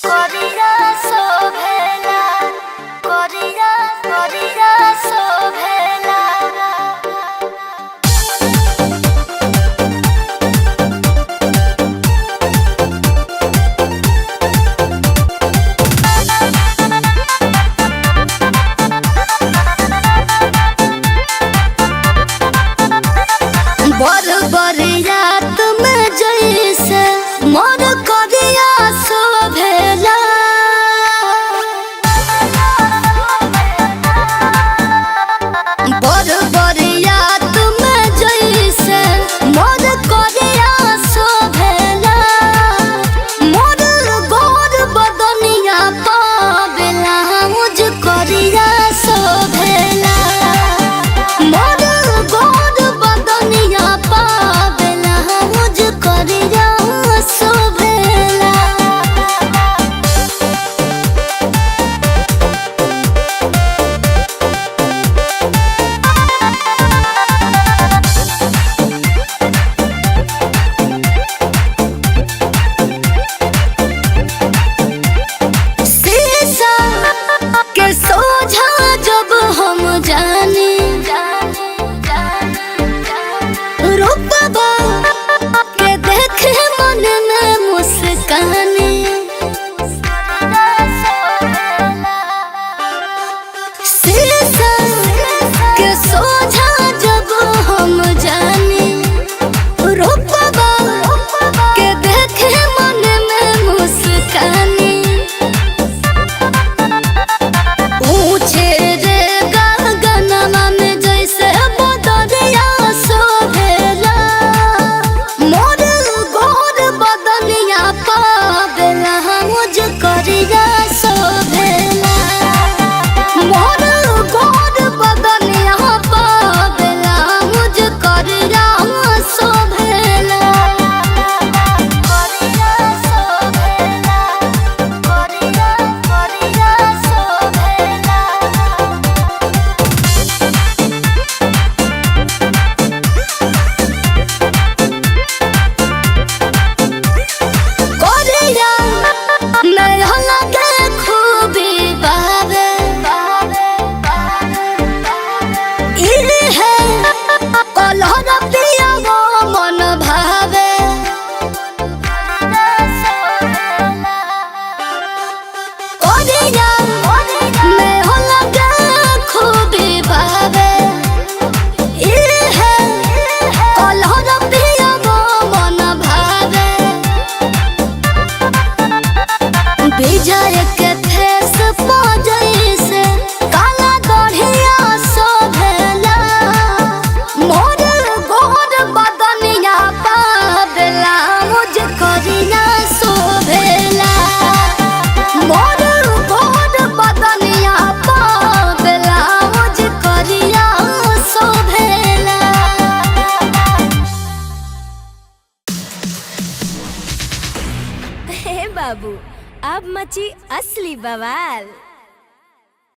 করিয়া শোভেলা করিয়া করিয়া শোভেলা बर बरियात में जैसे मोर करिया शोभेला बर बरियात में जैसे मोर करिया शोभेला मोर गोर बदनिया पावेला मुझ करिया शोभेला मोर गोर बदनिया पावेला मुझ करिया शोभेला शीशा के सोझा जब हम जानी रूपबा के देखे मन में मुस्कानी शीशा के सोझा जब हम जानी रूपबा के देखे मन में मुस्कानी ऊंचे रे गगनमा में जैसे बदरिया शोभेला मोर गोर बदनिया पावेला मुझ करिया शोभेला मोर गोर बदनिया पावेला मुझ करिया शोभेला करिया शोभेला करिया करिया शोभेला करिया नया लगे खूबी बावे इहे है कलहर पिया वो मन भावे करिया नया लगे खूबी बावे इहे है कलहर पिया वो मन भावे विजय के फेस जैसे काला गढ़िया शोभेला मोर गोर बदनिया पावेला मुझ करिया शोभेला मोर गोर बदनिया पावेला मुझ करिया शोभेला। हे बाबू, अब मची असली बवाल।